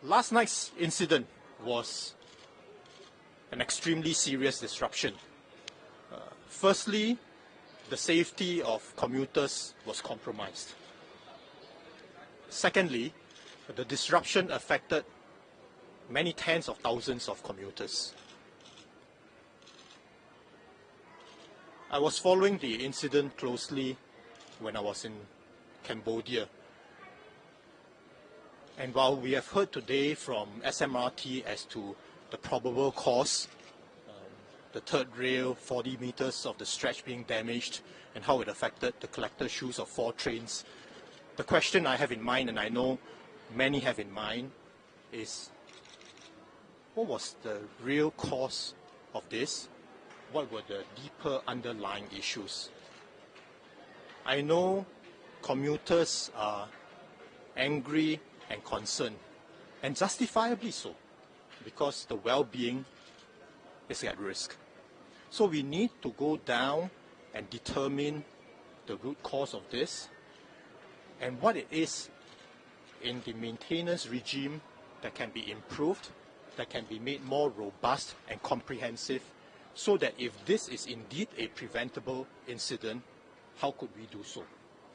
Last night's incident was an extremely serious disruption. Firstly, the safety of commuters was compromised. Secondly, the disruption affected many tens of thousands of commuters. I was following the incident closely when I was in Cambodia. And while we have heard today from SMRT as to the probable cause, the third rail, 40 meters of the stretch being damaged, and how it affected the collector shoes of 4 trains, the question I have in mind, and I know many have in mind, is what was the real cause of this? What were the deeper underlying issues? I know commuters are angry and concerned, and justifiably so, because the well-being is at risk. So we need to go down and determine the root cause of this and what it is in the maintenance regime that can be improved, that can be made more robust and comprehensive, so that if this is indeed a preventable incident, how could we do so?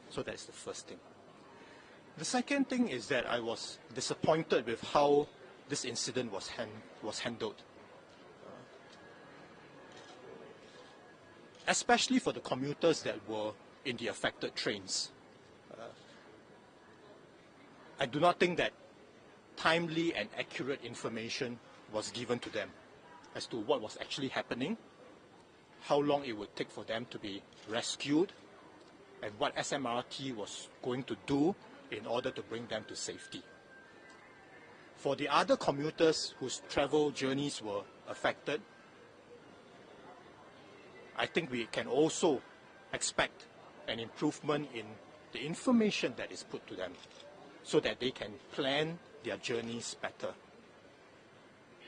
So that's the first thing. The second thing is that I was disappointed with how this incident was handled. Especially for the commuters that were in the affected trains. I do not think that timely and accurate information was given to them as to what was actually happening, how long it would take for them to be rescued, and what SMRT was going to do in order to bring them to safety. For the other commuters whose travel journeys were affected, I think we can also expect an improvement in the information that is put to them so that they can plan their journeys better.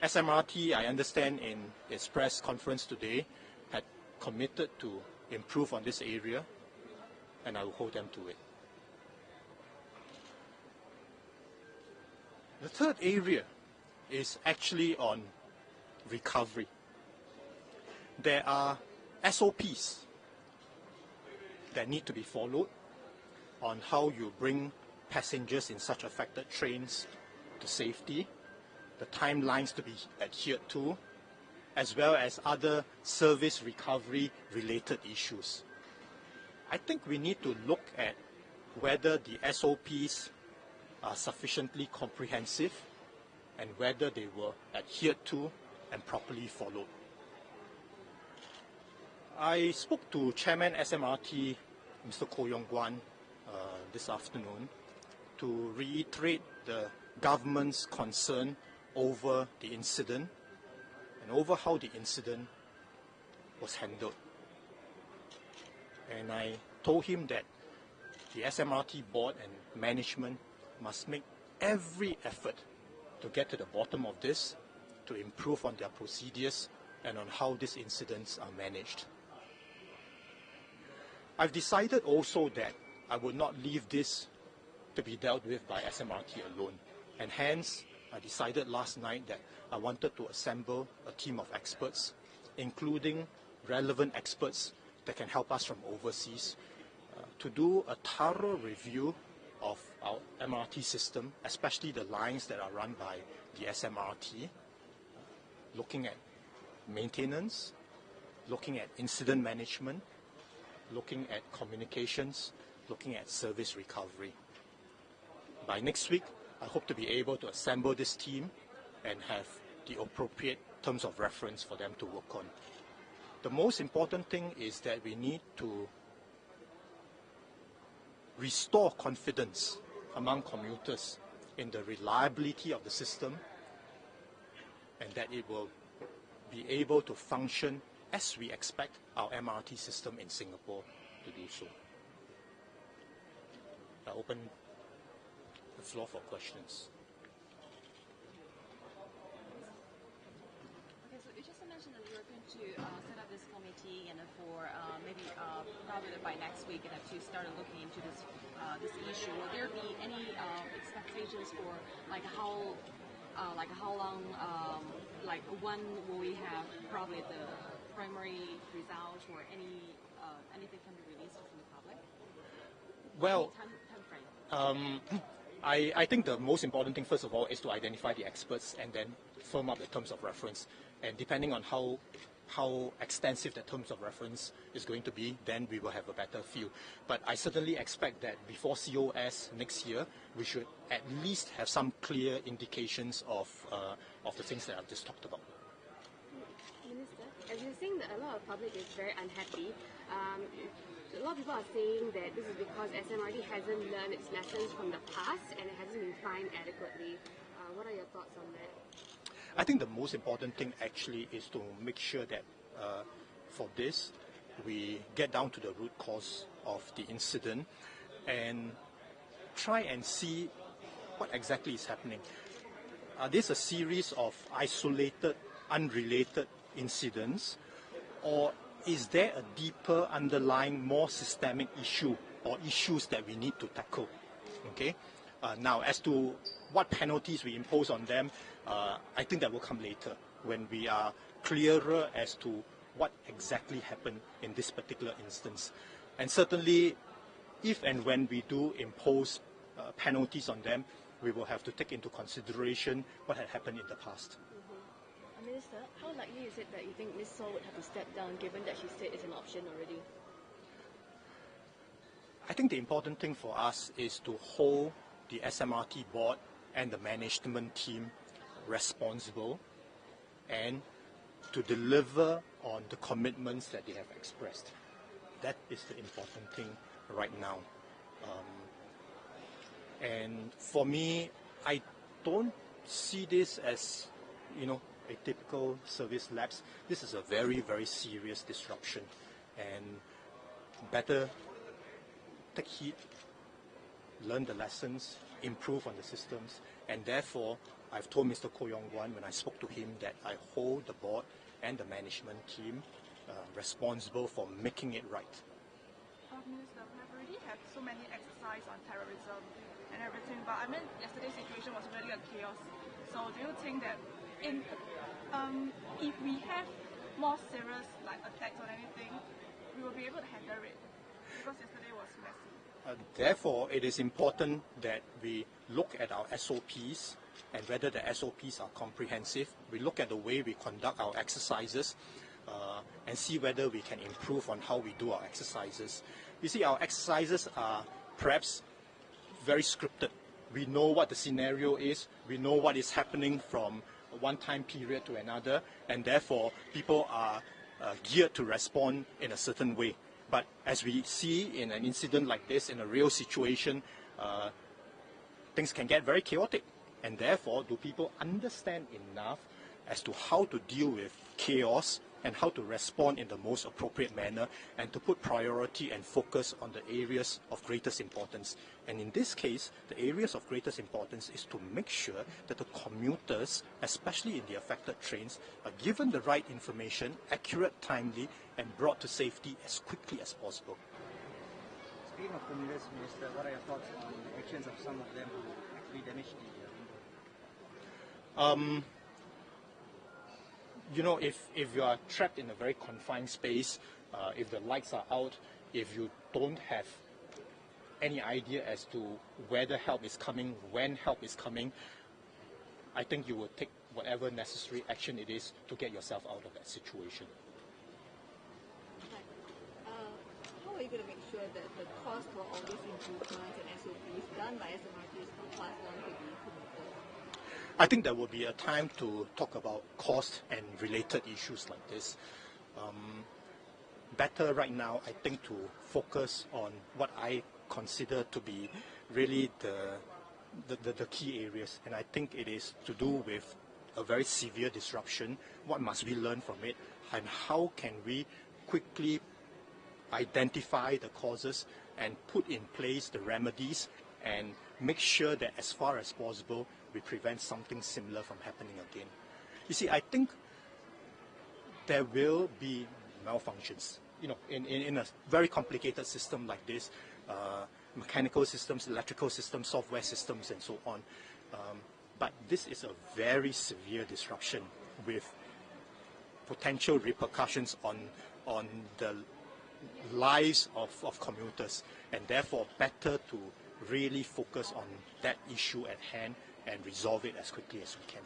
SMRT, I understand in its press conference today, had committed to improve on this area, and I will hold them to it. The third area is actually on recovery. There are SOPs that need to be followed on how you bring passengers in such affected trains to safety, the timelines to be adhered to, as well as other service recovery related issues. I think we need to look at whether the SOPs are sufficiently comprehensive and whether they were adhered to and properly followed. I spoke to Chairman SMRT, Mr. Koh Yong Guan, this afternoon to reiterate the government's concern over the incident and over how the incident was handled. And I told him that the SMRT board and management must make every effort to get to the bottom of this, to improve on their procedures and on how these incidents are managed. I've decided also that I would not leave this to be dealt with by SMRT alone, and hence I decided last night that I wanted to assemble a team of experts, including relevant experts that can help us from overseas, to do a thorough review of our MRT system, especially the lines that are run by the SMRT, looking at maintenance, looking at incident management, looking at communications, looking at service recovery. By next week, I hope to be able to assemble this team and have the appropriate terms of reference for them to work on. The most important thing is that we need to restore confidence among commuters in the reliability of the system and that it will be able to function as we expect our MRT system in Singapore to do so. I open the floor for questions. Okay, so you just mentioned that you're going to set up this committee and for maybe probably by next week and to start looking into this this issue. Will there be any expectations for like how like how long, like when will we have probably the primary results or anything can be released from the public? Well, Time frame. I think the most important thing, first of all, is to identify the experts and then firm up the terms of reference. And depending on how extensive the terms of reference is going to be, then we will have a better feel. But I certainly expect that before COS next year, we should at least have some clear indications of the things that I've just talked about. Minister, as you're saying that a lot of public is very unhappy, a lot of people are saying that this is because SMRT hasn't learned its lessons from the past and it hasn't been fined adequately. What are your thoughts on that? I think the most important thing actually is to make sure that for this, we get down to the root cause of the incident and try and see what exactly is happening. Are these a series of isolated, unrelated incidents, or is there a deeper underlying, more systemic issue or issues that we need to tackle? Okay. Now, as to what penalties we impose on them, I think that will come later when we are clearer as to what exactly happened in this particular instance. And certainly, if and when we do impose penalties on them, we will have to take into consideration what had happened in the past. Minister, how likely is it that you think Ms. Saw would have to step down given that she said it's an option already? I think the important thing for us is to hold the SMRT board and the management team responsible and to deliver on the commitments that they have expressed. That is the important thing right now. And for me, I don't see this as, a typical service lapse. This is a very, very serious disruption, and better take heed, learn the lessons, improve on the systems, and therefore I've told Mr. Koh Yong Guan when I spoke to him that I hold the board and the management team responsible for making it right. Minister, we have already had so many exercises on terrorism and everything, but I mean yesterday's situation was really a chaos. So do you think that if we have more serious attacks or anything, we will be able to handle it? Because yesterday was messy. Therefore, it is important that we look at our SOPs and whether the SOPs are comprehensive. We look at the way we conduct our exercises and see whether we can improve on how we do our exercises. You see, our exercises are perhaps very scripted. We know what the scenario is, we know what is happening from one time period to another, and therefore people are geared to respond in a certain way. But as we see in an incident like this, in a real situation, things can get very chaotic. And therefore, do people understand enough as to how to deal with chaos and how to respond in the most appropriate manner and to put priority and focus on the areas of greatest importance? And in this case, the areas of greatest importance is to make sure that the commuters, especially in the affected trains, are given the right information, accurate, timely, and brought to safety as quickly as possible. Speaking of commuters, Minister, what are your thoughts on the actions of some of them who actually damaged the window? If you are trapped in a very confined space, if the lights are out, if you don't have any idea as to whether help is coming, when help is coming, I think you will take whatever necessary action it is to get yourself out of that situation. How are you going to make sure that the cost for all these improvements and SOPs done by SMRT is not passed on to the commuters? I think there will be a time to talk about cost and related issues like this. Better right now, I think, to focus on what I consider to be really the key areas. And I think it is to do with a very severe disruption. What must we learn from it? And how can we quickly identify the causes and put in place the remedies and make sure that as far as possible we prevent something similar from happening again. You see, I think there will be malfunctions. In a very complicated system like this, mechanical systems, electrical systems, software systems, and so on. But this is a very severe disruption with potential repercussions on the lives of commuters, and therefore better to really focus on that issue at hand and resolve it as quickly as we can.